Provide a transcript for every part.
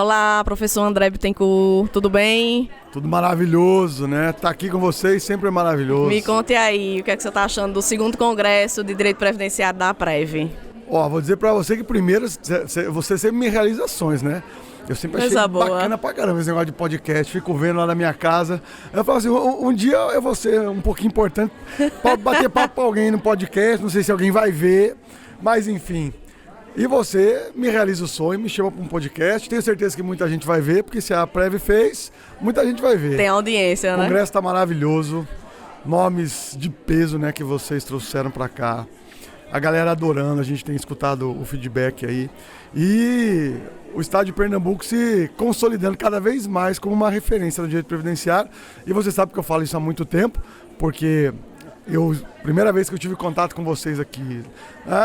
Olá, professor André Bittencourt, tudo bem? Tudo maravilhoso, né? Tá aqui com vocês sempre é maravilhoso. Me conte aí, o que é que você está achando do segundo congresso de Direito Previdenciário da APREV? Vou dizer pra você que primeiro, você sempre me realiza sonhos, né? Eu sempre achei bacana pra caramba esse negócio de podcast, fico vendo lá na minha casa. Eu falo assim, um dia eu vou ser um pouquinho importante pra bater papo com alguém no podcast, não sei se alguém vai ver, mas enfim. E você me realiza o sonho, me chama para um podcast. Tenho certeza que muita gente vai ver, porque se a Prev fez, muita gente vai ver. Tem audiência, né? O congresso está maravilhoso. Nomes de peso, né, que vocês trouxeram para cá. A galera adorando, a gente tem escutado o feedback aí. E o estado de Pernambuco se consolidando cada vez mais como uma referência no direito previdenciário. E você sabe que eu falo isso há muito tempo, porque primeira vez que eu tive contato com vocês aqui,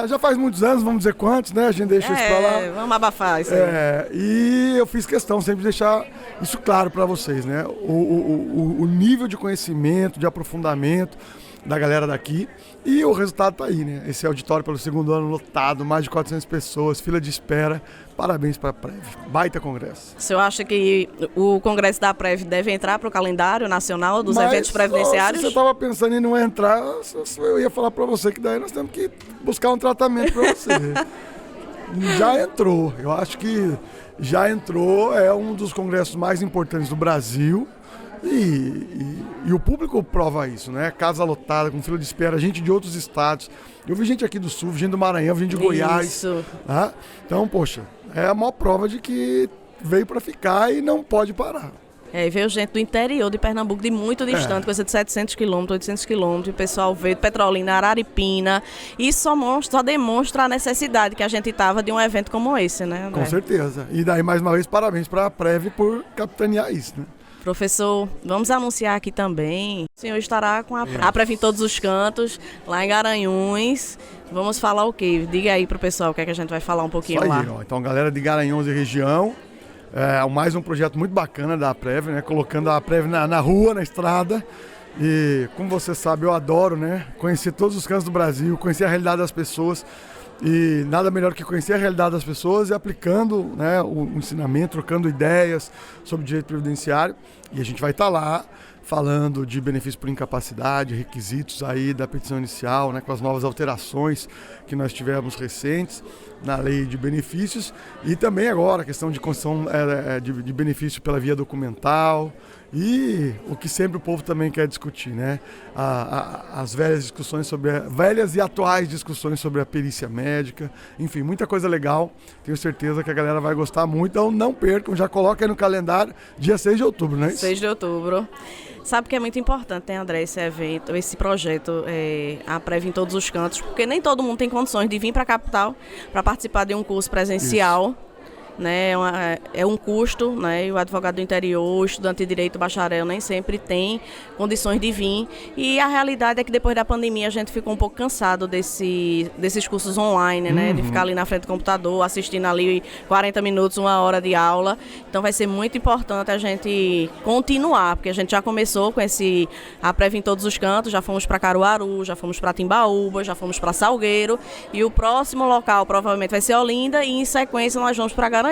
já faz muitos anos, vamos dizer quantos, né? A gente deixa isso pra lá. Vamos abafar isso aí. E eu fiz questão sempre de deixar isso claro para vocês, né? O nível de conhecimento, de aprofundamento da galera daqui, e o resultado tá aí, né? Esse auditório pelo segundo ano lotado, mais de 400 pessoas, fila de espera. Parabéns para a Prev. Baita congresso. O senhor acha que o congresso da Prev deve entrar para o calendário nacional dos eventos previdenciários? Se você estava pensando em não entrar, eu ia falar para você que daí nós temos que buscar um tratamento para você. Já entrou. Eu acho que já entrou. É um dos congressos mais importantes do Brasil. E o público prova isso, né? Casa lotada, com fila de espera, gente de outros estados. Eu vi gente aqui do Sul, gente do Maranhão, gente de Goiás. Isso. Tá? Então, poxa, é a maior prova de que veio para ficar e não pode parar. E veio gente do interior de Pernambuco, de muito distante, coisa de 700 quilômetros, 800 quilômetros, o pessoal veio de Petrolina, Araripina, e isso só demonstra a necessidade que a gente estava de um evento como esse, né, André? Com certeza. E daí, mais uma vez, parabéns para a Prev por capitanear isso, né? Professor, vamos anunciar aqui também. O senhor estará com a Prev em todos os cantos, lá em Garanhuns. Vamos falar o quê? Diga aí pro pessoal o que é que a gente vai falar um pouquinho lá. Então, galera de Garanhuns e região, mais um projeto muito bacana da Prev, né? Colocando a Prev na rua, na estrada. E, como você sabe, eu adoro, né? Conhecer todos os cantos do Brasil, conhecer a realidade das pessoas. E nada melhor que conhecer a realidade das pessoas e aplicando, né, o ensinamento, trocando ideias sobre direito previdenciário. E a gente vai estar lá falando de benefício por incapacidade, requisitos aí da petição inicial, né, com as novas alterações que nós tivemos recentes na lei de benefícios. E também agora a questão de concessão de benefício pela via documental. E o que sempre o povo também quer discutir, né? As velhas discussões velhas e atuais discussões sobre a perícia médica, enfim, muita coisa legal. Tenho certeza que a galera vai gostar muito, então não percam, já coloca aí no calendário, dia 6 de outubro, não é isso? 6 de outubro. Sabe que é muito importante, né, André, esse evento, esse projeto, a Prev em todos os cantos, porque nem todo mundo tem condições de vir para a capital para participar de um curso presencial. Isso. Né, é um custo, né, e o advogado do interior, o estudante de direito, bacharel, nem sempre tem condições de vir, e a realidade é que depois da pandemia a gente ficou um pouco cansado desses cursos online, né, de ficar ali na frente do computador, assistindo ali 40 minutos, 1 hora de aula. Então vai ser muito importante a gente continuar, porque a gente já começou com a Prev em todos os cantos, já fomos para Caruaru, já fomos para Timbaúba, já fomos para Salgueiro, e o próximo local provavelmente vai ser Olinda, e em sequência nós vamos para Garanhuns,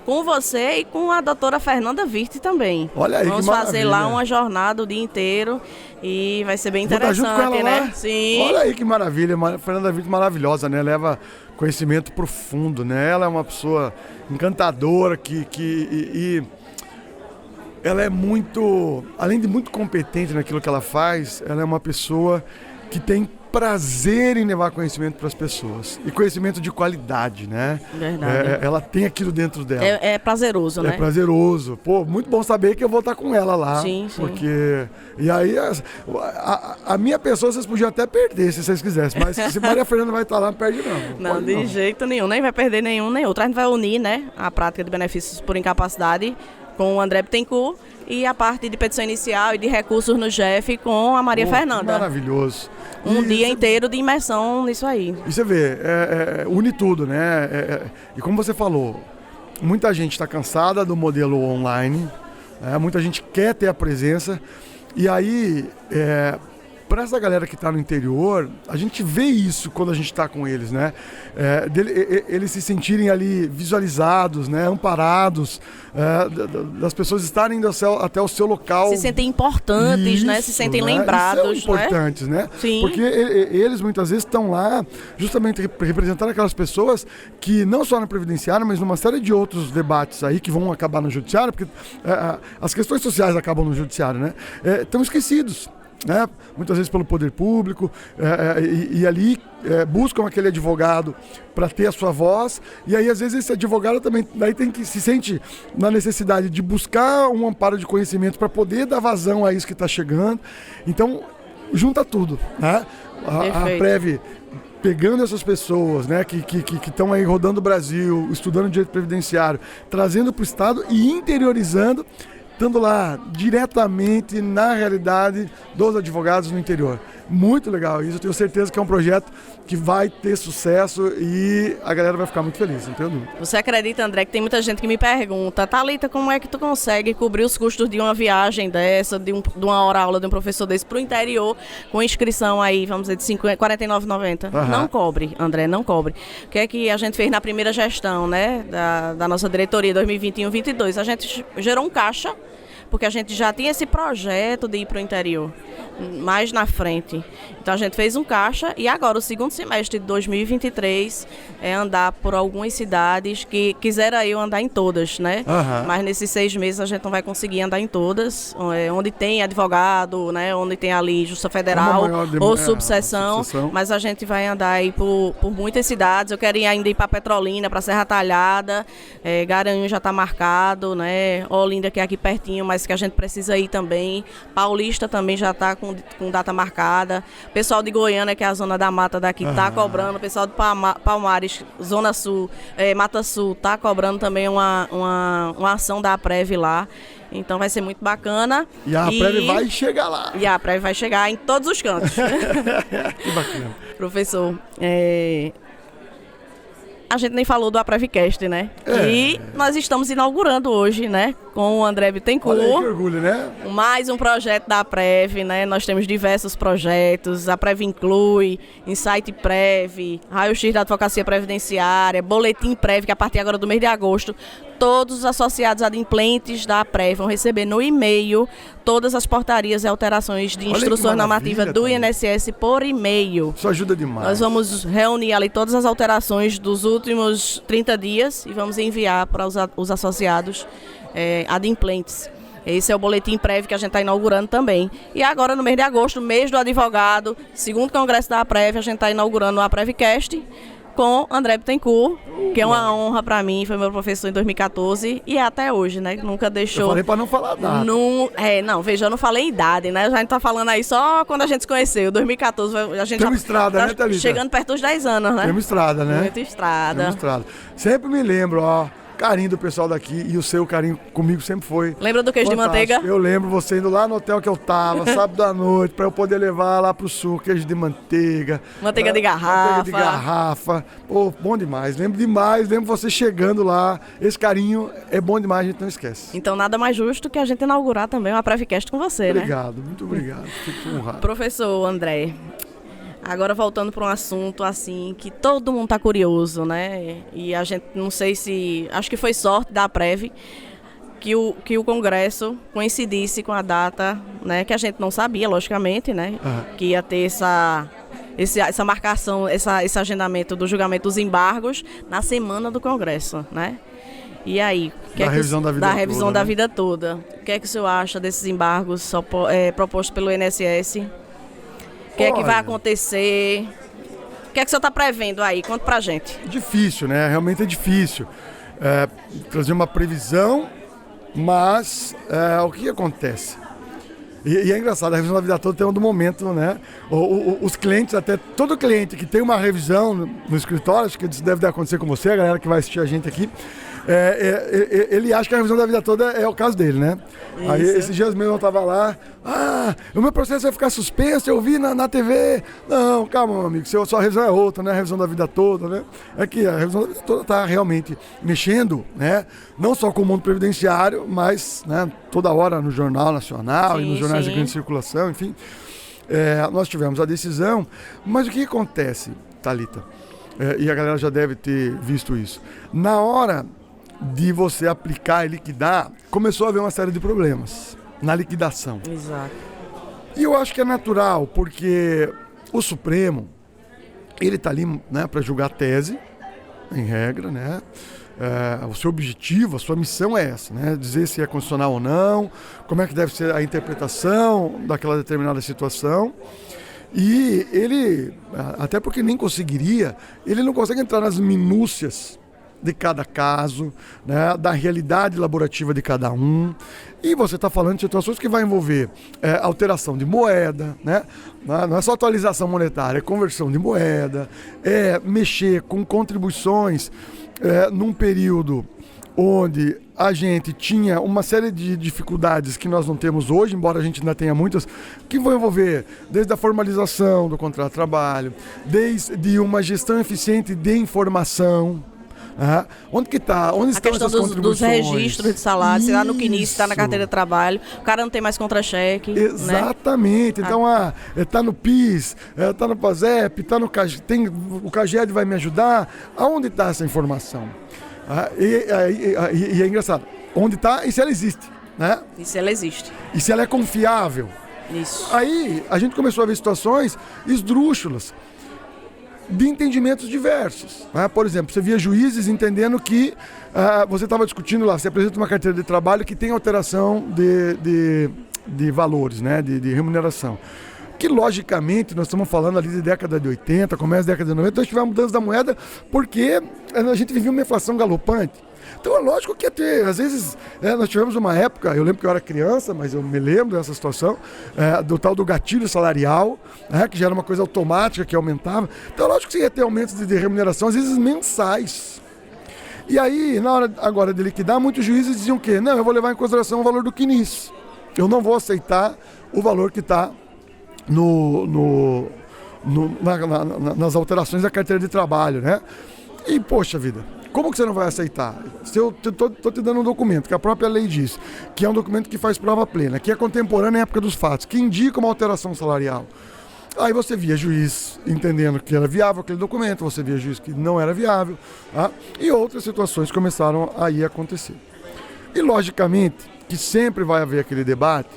com você e com a doutora Fernanda Virte também. Olha aí, vamos que maravilha. Fazer lá uma jornada o dia inteiro e vai ser bem interessante, junto com ela, né? Lá? Sim. Olha aí que maravilha, Fernanda Virte maravilhosa, né? Leva conhecimento profundo, né? Ela é uma pessoa encantadora e ela é muito, além de muito competente naquilo que ela faz, ela é uma pessoa que tem prazer em levar conhecimento para as pessoas. E conhecimento de qualidade, né? Verdade. Ela tem aquilo dentro dela. É prazeroso, né? É prazeroso. Pô, muito bom saber que eu vou estar com ela lá. Sim. Porque... E aí, a minha pessoa vocês podiam até perder, se vocês quisessem. Mas se Maria Fernanda vai estar lá, não perde não. Não, de jeito nenhum. Nem vai perder nenhum, nem outro. A gente vai unir, né, a prática de benefícios por incapacidade com o André Bittencourt e a parte de petição inicial e de recursos no GEF com a Maria Fernanda. Maravilhoso. Um dia inteiro de imersão nisso aí. E você vê, une tudo, né? E como você falou, muita gente está cansada do modelo online, muita gente quer ter a presença, e aí para essa galera que está no interior, a gente vê isso quando a gente está com eles, né? Eles se sentirem ali visualizados, né? Amparados, das pessoas estarem indo até o seu local. Se sentem importantes, isso, né? Se sentem lembrados. São importantes, né? Sim. Porque eles muitas vezes estão lá justamente representando aquelas pessoas que não só na Previdenciária, mas numa série de outros debates aí que vão acabar no Judiciário, porque as questões sociais acabam no Judiciário, né? Estão esquecidos. Né? Muitas vezes pelo poder público e ali buscam aquele advogado para ter a sua voz, e aí às vezes esse advogado também daí se sente na necessidade de buscar um amparo de conhecimento para poder dar vazão a isso que está chegando. Então junta tudo, né? A Prev pegando essas pessoas, né, que estão aí rodando o Brasil, estudando direito previdenciário, trazendo para o Estado e interiorizando, estando lá diretamente na realidade dos advogados no interior. Muito legal isso, eu tenho certeza que é um projeto que vai ter sucesso e a galera vai ficar muito feliz, entendeu? Você acredita, André, que tem muita gente que me pergunta: Thalita, como é que tu consegue cobrir os custos de uma viagem dessa, de uma hora-aula de um professor desse para o interior, com inscrição aí, vamos dizer, de R$ 49,90? Uhum. Não cobre, André, não cobre. O que é que a gente fez na primeira gestão, né, da nossa diretoria 2021-22? A gente gerou um caixa, porque a gente já tinha esse projeto de ir para o interior, mais na frente. Então a gente fez um caixa e agora o segundo semestre de 2023 é andar por algumas cidades que quisera eu andar em todas, né? Uhum. Mas nesses 6 meses a gente não vai conseguir andar em todas, onde tem advogado, né? Onde tem ali Justiça Federal ou subseção, mas a gente vai andar aí por muitas cidades. Eu quero ainda ir para Petrolina, para Serra Talhada, Garanhuns já está marcado, né? Olinda, que é aqui pertinho, mas que a gente precisa ir também. Paulista também já está com data marcada. Pessoal de Goiânia, que é a zona da mata daqui, está cobrando. O pessoal de Palmares, Zona Sul, Mata Sul, está cobrando também uma ação da Prev lá. Então vai ser muito bacana. E a Prev vai chegar lá. E a Prev vai chegar em todos os cantos. Que bacana. Professor, a gente nem falou do AprevCast, né? E nós estamos inaugurando hoje, né? Com o André Bittencourt. Olha aí, que orgulho, né? Mais um projeto da Prev, né? Nós temos diversos projetos. A Prev inclui Insight Prev, Raio-X da Advocacia Previdenciária, Boletim Prev, que a partir agora do mês de agosto, todos os associados adimplentes da Prev vão receber no e-mail todas as portarias e alterações de instruções normativas do INSS por e-mail. Isso ajuda demais. Nós vamos reunir ali todas as alterações dos últimos 30 dias e vamos enviar para os associados adimplentes. Esse é o Boletim Prev que a gente está inaugurando também. E agora, no mês de agosto, mês do advogado, segundo congresso da Prev, a gente está inaugurando o AprevCast com André Bittencourt, que é uma honra para mim, foi meu professor em 2014 e até hoje, né? Nunca deixou. Eu falei para não falar nada. Veja, eu não falei idade, né? A gente tá falando aí só quando a gente se conheceu. 2014, a gente Temos estrada, tá né, Thalita? chegando perto dos 10 anos, né? Temos estrada, né? Muita estrada. Temos estrada. Sempre me lembro, carinho do pessoal daqui e o seu carinho comigo sempre foi. Lembra do queijo fantástico. de manteiga? Eu lembro você indo lá no hotel que eu tava, sábado à noite, para eu poder levar lá pro sul queijo de manteiga. Manteiga de garrafa. Manteiga de garrafa. Pô, bom demais. Lembro demais, lembro você chegando lá. Esse carinho é bom demais, a gente não esquece. Então nada mais justo que a gente inaugurar também uma AprevCast com você, obrigado, né? Muito obrigado. Fico honrado. Professor André, agora voltando para um assunto assim que todo mundo está curioso, né? E a gente não sei se, acho que foi sorte da Prev que o Congresso coincidisse com a data, né? Que a gente não sabia, logicamente, né? Que ia ter essa marcação, esse agendamento do julgamento dos embargos na semana do Congresso, né? E aí, da revisão da vida toda. O que é que o senhor acha desses embargos propostos pelo INSS? O que é que vai acontecer? O que é que o senhor está prevendo aí? Conta pra gente. Difícil, né? Realmente é difícil trazer uma previsão, mas o que acontece? E é engraçado, a revisão da vida toda tem um momento, né? Os clientes, até todo cliente que tem uma revisão no escritório, acho que isso deve acontecer com você, a galera que vai assistir a gente aqui, ele acha que a revisão da vida toda é o caso dele, né? Isso. Aí esses dias mesmo eu tava lá, o meu processo vai ficar suspenso, eu vi na TV. Não, calma, meu amigo, sua revisão é outra, né? A revisão da vida toda, né? É que a revisão da vida toda tá realmente mexendo, né? Não só com o mundo previdenciário, mas, né, toda hora no Jornal Nacional e nos jornais de grande circulação, enfim. nós tivemos a decisão, mas o que acontece, Thalita? E a galera já deve ter visto isso. Na hora de você aplicar e liquidar, começou a haver uma série de problemas na liquidação. Exato. E eu acho que é natural, porque o Supremo, ele está ali, né, para julgar a tese, em regra, né? O seu objetivo, a sua missão é essa, né? Dizer se é constitucional ou não, como é que deve ser a interpretação daquela determinada situação. E ele, até porque nem conseguiria, ele não consegue entrar nas minúcias de cada caso, né, da realidade laborativa de cada um. E você está falando de situações que vai envolver alteração de moeda, né? Não é só atualização monetária, é conversão de moeda, é mexer com contribuições num período onde a gente tinha uma série de dificuldades que nós não temos hoje, embora a gente ainda tenha muitas, que vão envolver desde a formalização do contrato de trabalho, desde uma gestão eficiente de informação. Onde que está? Onde estão essas contribuições? Dos registros de salário, se lá no CNIS, está na carteira de trabalho, o cara não tem mais contra-cheque. Exatamente. Né? Então, está no PIS, está no PASEP, está no o CAGED vai me ajudar. Aonde está essa informação? E é engraçado. Onde está e se ela existe? Né? E se ela existe. E se ela é confiável? Isso. Aí a gente começou a ver situações esdrúxulas de entendimentos diversos. Né? Por exemplo, você via juízes entendendo que você estava discutindo lá, você apresenta uma carteira de trabalho que tem alteração de valores, né? de remuneração. Que, logicamente, nós estamos falando ali de década de 80, começo da década de 90, nós tivemos mudança da moeda porque a gente vivia uma inflação galopante. Então é lógico que ia ter, às vezes, nós tivemos uma época, eu lembro que eu era criança, mas eu me lembro dessa situação, do tal do gatilho salarial, que já era uma coisa automática que aumentava. Então é lógico que você ia ter aumentos de remuneração, às vezes mensais. E aí, na hora agora de liquidar, muitos juízes diziam o quê? Não, eu vou levar em consideração o valor do CNIS. Eu não vou aceitar o valor que está nas alterações da carteira de trabalho, né? E, poxa vida, como que você não vai aceitar? Se eu estou te dando um documento, que a própria lei diz, que é um documento que faz prova plena, que é contemporâneo à época dos fatos, que indica uma alteração salarial. Aí você via juiz entendendo que era viável aquele documento, você via juiz que não era viável, e outras situações começaram a acontecer. E, logicamente, que sempre vai haver aquele debate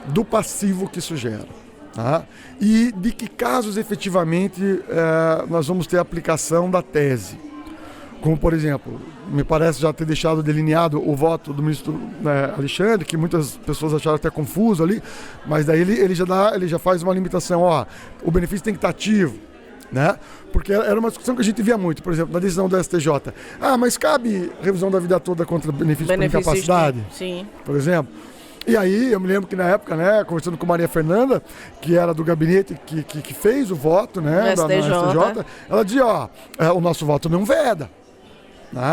do passivo que isso gera. E de que casos efetivamente nós vamos ter aplicação da tese. Como, por exemplo, me parece já ter deixado delineado o voto do ministro Alexandre, que muitas pessoas acharam até confuso ali, mas daí ele já faz uma limitação, o benefício tem que estar ativo, né? Porque era uma discussão que a gente via muito, por exemplo, na decisão do STJ. Mas cabe revisão da vida toda contra benefício por incapacidade? Sim. Por exemplo. E aí, eu me lembro que na época, né, conversando com Maria Fernanda, que era do gabinete que fez o voto, né, da STJ, ela dizia, o nosso voto não veda,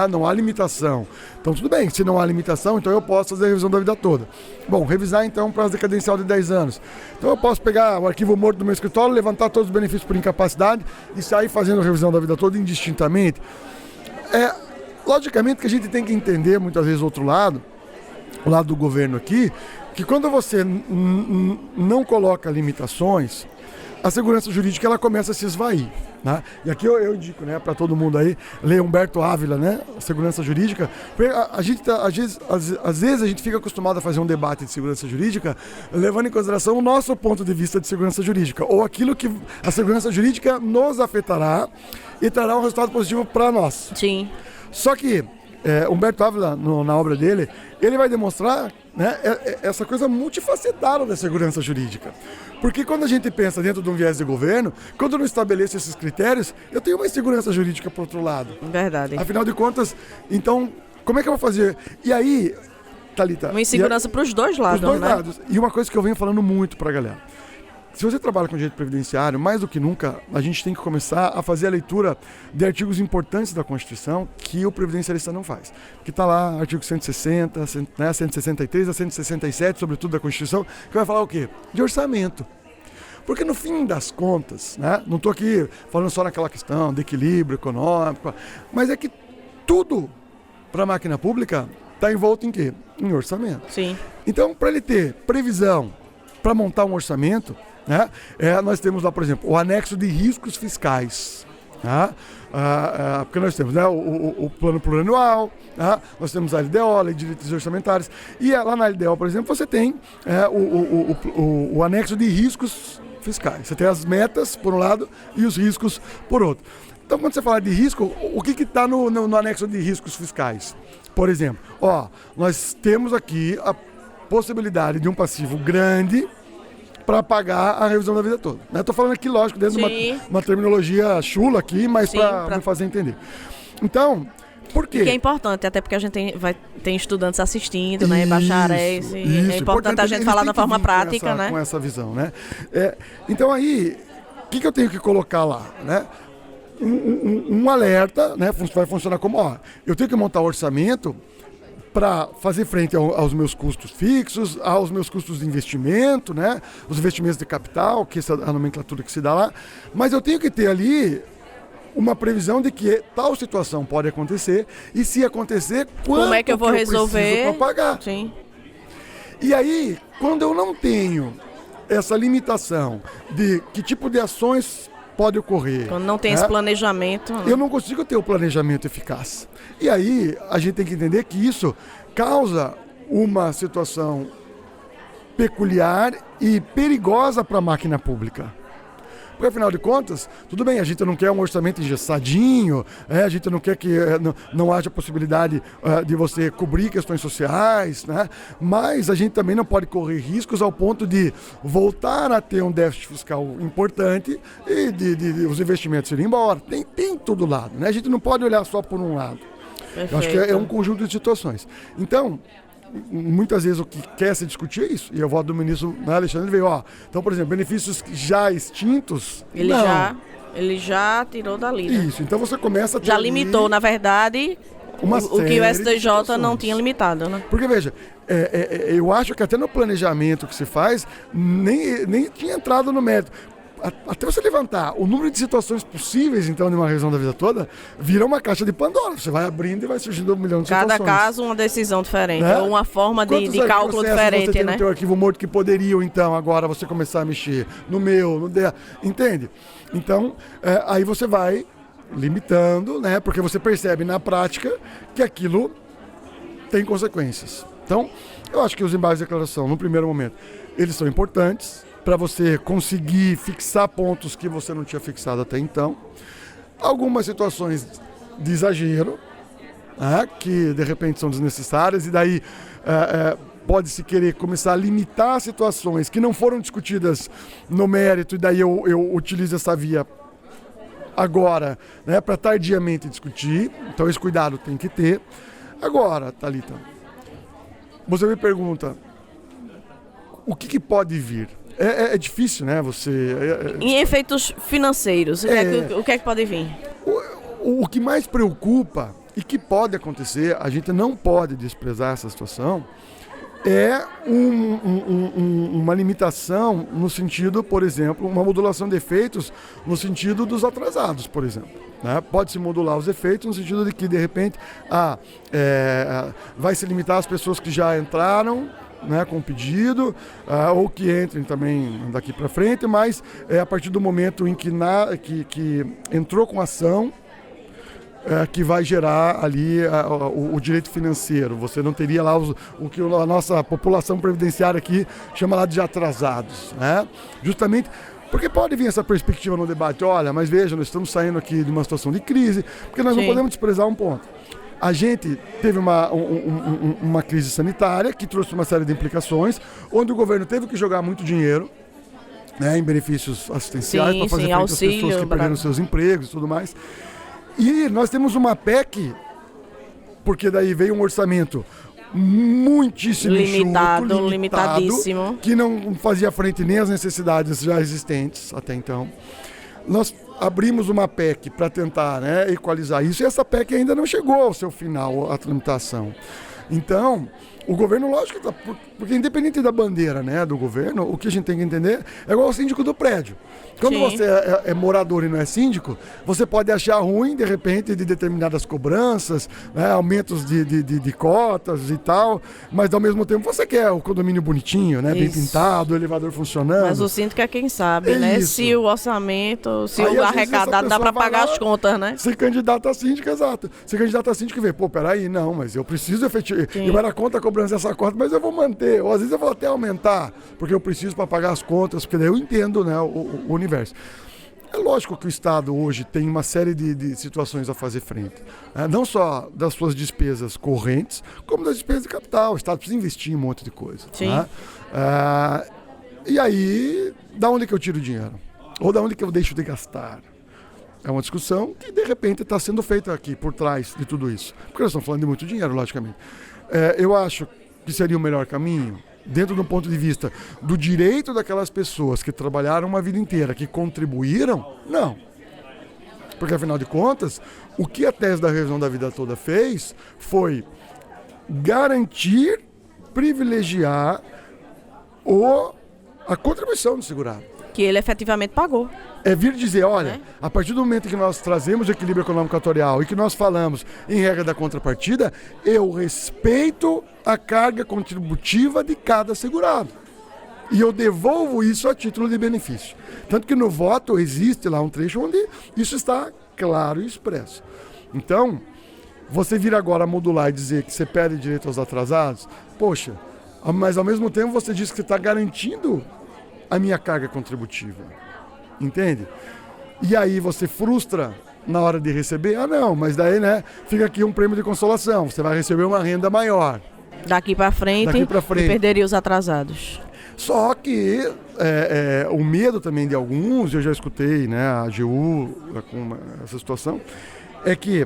não há limitação. Então, tudo bem, se não há limitação, então eu posso fazer a revisão da vida toda. Bom, revisar então um prazo decadencial de 10 anos. Então, eu posso pegar o arquivo morto do meu escritório, levantar todos os benefícios por incapacidade e sair fazendo a revisão da vida toda indistintamente. Logicamente que a gente tem que entender, muitas vezes, o outro lado, o lado do governo aqui, que quando você não coloca limitações, a segurança jurídica ela começa a se esvair. Né? E aqui eu indico, né, para todo mundo aí, ler Humberto Ávila, né, Segurança Jurídica, porque a gente às vezes a gente fica acostumado a fazer um debate de segurança jurídica levando em consideração o nosso ponto de vista de segurança jurídica, ou aquilo que a segurança jurídica nos afetará e trará um resultado positivo para nós. Sim. Só que Humberto Ávila, na obra dele, ele vai demonstrar, né, essa coisa multifacetada da segurança jurídica. Porque quando a gente pensa dentro de um viés de governo, quando eu não estabeleço esses critérios, eu tenho uma insegurança jurídica por outro lado. Verdade. Afinal de contas, então, como é que eu vou fazer? E aí, Thalita... Uma insegurança para os dois lados, né? Para os dois lados. E uma coisa que eu venho falando muito para a galera. Se você trabalha com direito previdenciário, mais do que nunca, a gente tem que começar a fazer a leitura de artigos importantes da Constituição que o previdenciarista não faz. Que está lá, artigo 160, 163 a 167, sobretudo da Constituição, que vai falar o quê? De orçamento. Porque no fim das contas, né, não estou aqui falando só naquela questão de equilíbrio econômico, mas é que tudo para a máquina pública está envolto em quê? Em orçamento. Sim. Então, para ele ter previsão, para montar um orçamento, né? Nós temos lá, por exemplo, o anexo de riscos fiscais. Tá? Porque nós temos, né, o plano plurianual, tá? Nós temos a LDO, Lei de Diretrizes Orçamentárias, e lá na LDO, por exemplo, você tem o anexo de riscos fiscais. Você tem as metas, por um lado, e os riscos, por outro. Então, quando você fala de risco, o que está no anexo de riscos fiscais? Por exemplo, nós temos aqui a possibilidade de um passivo grande para pagar a revisão da vida toda. Estou falando aqui, lógico, dentro de uma terminologia chula aqui, mas para me fazer entender. Então, por quê? Que é importante, até porque a gente tem estudantes assistindo, né, bacharéis, é importante a gente falar da forma prática, né? Com essa visão, né? Então aí, o que eu tenho que colocar lá, né? Um alerta, né? Vai funcionar como, eu tenho que montar orçamento para fazer frente aos meus custos fixos, aos meus custos de investimento, né? Os investimentos de capital, que essa é a nomenclatura que se dá lá, mas eu tenho que ter ali uma previsão de que tal situação pode acontecer e se acontecer, como é que eu vou resolver para pagar. Sim. E aí, quando eu não tenho essa limitação de que tipo de ações pode ocorrer. Quando não tem esse planejamento. Né? Eu não consigo ter o planejamento eficaz. E aí a gente tem que entender que isso causa uma situação peculiar e perigosa para a máquina pública. Porque, afinal de contas, tudo bem, a gente não quer um orçamento engessadinho, a gente não quer que não haja possibilidade de você cobrir questões sociais, né? Mas a gente também não pode correr riscos ao ponto de voltar a ter um déficit fiscal importante e de os investimentos irem embora. Tem todo lado, né? A gente não pode olhar só por um lado. Perfeito. Eu acho que é um conjunto de situações. Então, muitas vezes o que quer se discutir é isso. E o voto do ministro, né, Alexandre, veio, então, por exemplo, benefícios já extintos, ele já tirou dali. Né? Isso, então você começa a ter já limitou, na verdade, o que o STJ não tinha limitado, né? Porque, veja, eu acho que até no planejamento que se faz, nem tinha entrado no mérito. Até você levantar o número de situações possíveis, então, de uma revisão da vida toda, vira uma caixa de Pandora. Você vai abrindo e vai surgindo 1 milhão de situações. Cada caso, uma decisão diferente, né? Ou uma forma de cálculo diferente, você tem né? no teu arquivo morto que poderiam, então, agora você começar a mexer no meu, no dela, entende? Então, aí você vai limitando, né? Porque você percebe na prática que aquilo tem consequências. Então, eu acho que os embargos de declaração, no primeiro momento, eles são importantes para você conseguir fixar pontos que você não tinha fixado até então. Algumas situações de exagero, que de repente são desnecessárias, e daí pode-se querer começar a limitar situações que não foram discutidas no mérito, e daí eu utilizo essa via agora, né, para tardiamente discutir. Então esse cuidado tem que ter. Agora, Thalita, você me pergunta, o que pode vir? É difícil, né? Em efeitos financeiros, o que é que pode vir? O que mais preocupa e que pode acontecer, a gente não pode desprezar essa situação, é uma limitação no sentido, por exemplo, uma modulação de efeitos no sentido dos atrasados, por exemplo. Né? Pode-se modular os efeitos no sentido de que, de repente, vai se limitar as pessoas que já entraram, né, com o pedido, ou que entrem também daqui para frente, mas a partir do momento em que entrou com ação, que vai gerar ali o direito financeiro. Você não teria lá o que a nossa população previdenciária aqui chama lá de atrasados, né? Justamente porque pode vir essa perspectiva no debate, olha, mas veja, nós estamos saindo aqui de uma situação de crise, porque nós não podemos desprezar um ponto. A gente teve uma crise sanitária que trouxe uma série de implicações, onde o governo teve que jogar muito dinheiro, né, em benefícios assistenciais para fazer frente às pessoas que perderam seus empregos e tudo mais. E nós temos uma PEC, porque daí veio um orçamento muitíssimo limitadíssimo, que não fazia frente nem às necessidades já existentes até então. Nós abrimos uma PEC para tentar, né, equalizar isso, e essa PEC ainda não chegou ao seu final, a tramitação. Então, o governo, lógico, porque independente da bandeira, né, do governo, o que a gente tem que entender é igual o síndico do prédio. Quando Sim. você é morador e não é síndico, você pode achar ruim, de repente, de determinadas cobranças, né, aumentos de cotas e tal, mas ao mesmo tempo você quer o condomínio bonitinho, né, bem Isso. pintado, o elevador funcionando. Mas o síndico é quem sabe, É né? isso. Se o orçamento, se Aí, o às vezes, arrecadado essa dá pessoa pra vai pagar lá, as contas, né? Se candidata a síndico, exato. Se candidata a síndico e vê, pô, peraí, não, mas eu preciso efetivar. Sim. Eu era contra a cobrança dessa cota, mas eu vou manter. Ou às vezes eu vou até aumentar, porque eu preciso para pagar as contas, porque daí eu entendo, né, o universo. É lógico que o Estado hoje tem uma série de situações a fazer frente. Não só das suas despesas correntes, como das despesas de capital. O Estado precisa investir em um monte de coisa. Sim. Né? E aí, da onde que eu tiro o dinheiro? Ou da onde que eu deixo de gastar? É uma discussão que, de repente, está sendo feita aqui, por trás de tudo isso. Porque nós estamos falando de muito dinheiro, logicamente. Eu acho que seria o melhor caminho, dentro do ponto de vista do direito daquelas pessoas que trabalharam uma vida inteira, que contribuíram, não. Porque, afinal de contas, o que a tese da revisão da vida toda fez foi garantir, privilegiar a contribuição do segurado. Que ele efetivamente pagou. É vir dizer, olha, a partir do momento que nós trazemos o equilíbrio econômico-atorial e que nós falamos em regra da contrapartida, eu respeito a carga contributiva de cada segurado. E eu devolvo isso a título de benefício. Tanto que no voto existe lá um trecho onde isso está claro e expresso. Então, você vir agora modular e dizer que você perde direito aos atrasados, poxa, mas ao mesmo tempo você diz que você está garantindo a minha carga contributiva. Entende? E aí você frustra na hora de receber. Ah, não, mas daí, né, fica aqui um prêmio de consolação. Você vai receber uma renda maior. Daqui pra frente, Daqui pra frente. e perderia os atrasados. Só que o medo também de alguns, eu já escutei, né, a AGU com essa situação, é que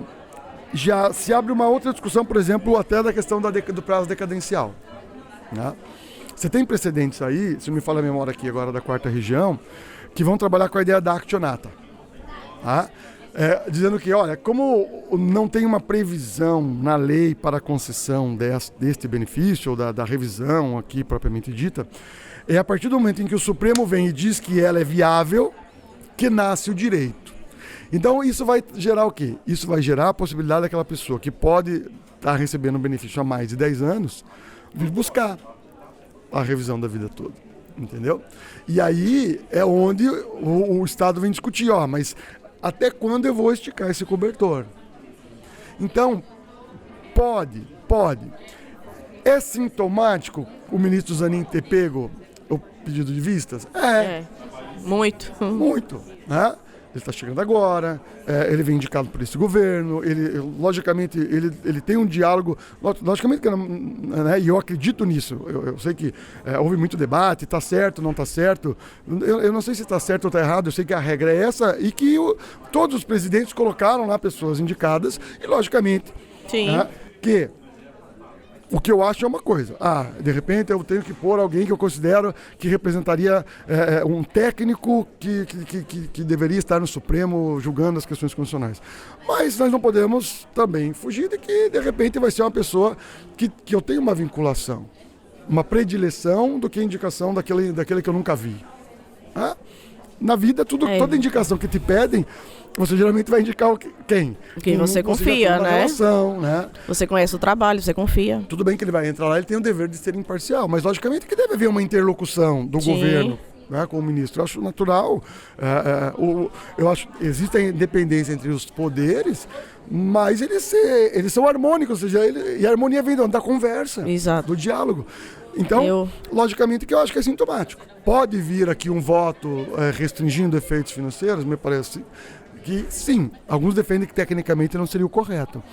já se abre uma outra discussão, por exemplo, até da questão do prazo decadencial. Né? Você tem precedentes aí, se não me falha a memória aqui agora da 4ª região, que vão trabalhar com a ideia da actionata. Tá? Dizendo que, olha, como não tem uma previsão na lei para a concessão deste benefício, ou da revisão aqui propriamente dita, é a partir do momento em que o Supremo vem e diz que ela é viável, que nasce o direito. Então isso vai gerar o quê? Isso vai gerar a possibilidade daquela pessoa que pode estar recebendo um benefício há mais de 10 anos, vir buscar a revisão da vida toda. Entendeu? E aí é onde o Estado vem discutir, mas até quando eu vou esticar esse cobertor? Então, pode. É sintomático o ministro Zanin ter pego o pedido de vistas? Muito. Muito, né? Ele está chegando agora, ele vem indicado por esse governo, logicamente, ele tem um diálogo, logicamente, né, e eu acredito nisso, eu sei que houve muito debate, está certo, não está certo, eu não sei se está certo ou está errado, eu sei que a regra é essa e que todos os presidentes colocaram lá pessoas indicadas e, logicamente, Sim. Né, que o que eu acho é uma coisa. De repente eu tenho que pôr alguém que eu considero que representaria um técnico que deveria estar no Supremo julgando as questões constitucionais. Mas nós não podemos também fugir de que, de repente, vai ser uma pessoa que eu tenho uma vinculação, uma predileção do que a indicação daquele que eu nunca vi. Na vida, toda indicação que te pedem, você geralmente vai indicar quem? Quem você confia, né? Relação, né? Você conhece o trabalho, você confia. Tudo bem que ele vai entrar lá, ele tem o dever de ser imparcial, mas logicamente que deve haver uma interlocução do Sim. governo, né, com o ministro. Eu acho natural. Eu acho que existe a independência entre os poderes, mas eles são harmônicos, ou seja, e a harmonia vem da conversa, Exato. do diálogo. Então, logicamente que eu acho que é sintomático. Pode vir aqui um voto restringindo efeitos financeiros, me parece que sim, alguns defendem que tecnicamente não seria o correto,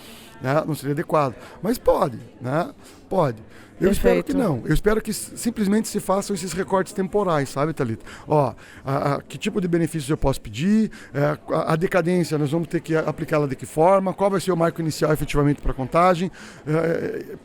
né? Não seria adequado, mas pode, né? Pode. Eu Perfeito. espero que não. Eu espero que simplesmente se façam esses recortes temporais, sabe, Thalita? Ó, que tipo de benefícios eu posso pedir? A decadência, nós vamos ter que aplicá-la de que forma? Qual vai ser o marco inicial efetivamente para a contagem?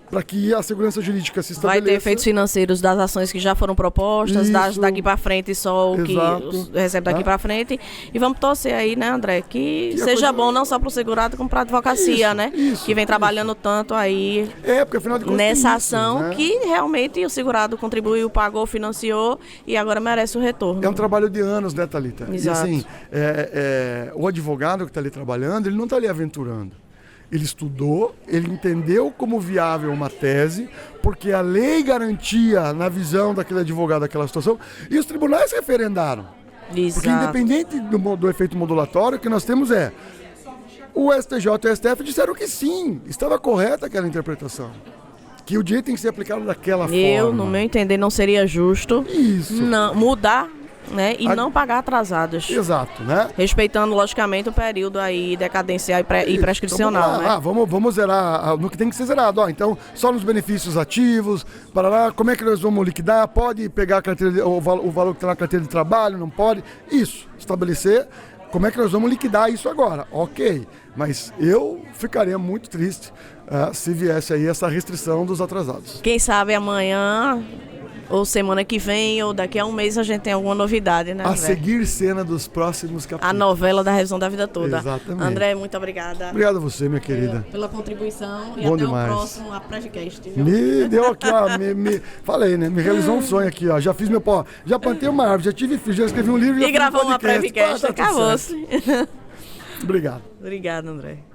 Para que a segurança jurídica se estabeleça. Vai ter efeitos financeiros das ações que já foram propostas, Isso. daqui para frente só o Exato. que recebe daqui para frente. E vamos torcer aí, né, André? Que seja bom não só para o segurado, como para a advocacia, Isso, né? isso, que vem trabalhando tanto aí porque afinal de contas nessa tem ação, isso, né? que realmente o segurado contribuiu, pagou, financiou e agora merece o retorno. É um trabalho de anos, né, Thalita? Exato. E assim, o advogado que está ali trabalhando, ele não está ali aventurando. Ele estudou, ele entendeu como viável uma tese, porque a lei garantia, na visão daquele advogado, aquela situação, e os tribunais referendaram. Exato. Porque independente do efeito modulatório, o que nós temos o STJ e o STF disseram que sim, estava correta aquela interpretação. Que o direito tem que ser aplicado daquela forma. No meu entender, não seria justo não, mudar, né, e não pagar atrasados. Exato, né? Respeitando, logicamente, o período aí decadencial e prescricional, então, vamos zerar no que tem que ser zerado. Então, só nos benefícios ativos, para lá, como é que nós vamos liquidar? Pode pegar a carteira, o valor que está na carteira de trabalho, não pode? Isso, estabelecer como é que nós vamos liquidar isso agora. Ok, mas eu ficaria muito triste se viesse aí essa restrição dos atrasados. Quem sabe amanhã, ou semana que vem, ou daqui a um mês a gente tem alguma novidade, né, André? A seguir cena dos próximos capítulos. A novela da revisão da vida toda. Exatamente. André, muito obrigada. Obrigado a você, minha querida. Pela contribuição. E Bom até demais. o próximo Prevcast. Viu? Me deu aqui, ó, falei, né? Me realizou um sonho aqui, ó. Já fiz já plantei uma árvore, já tive filho, já escrevi um livro, já E fiz gravou um uma podcast. Prevcast. Acabou-se. Obrigado. Obrigada, André.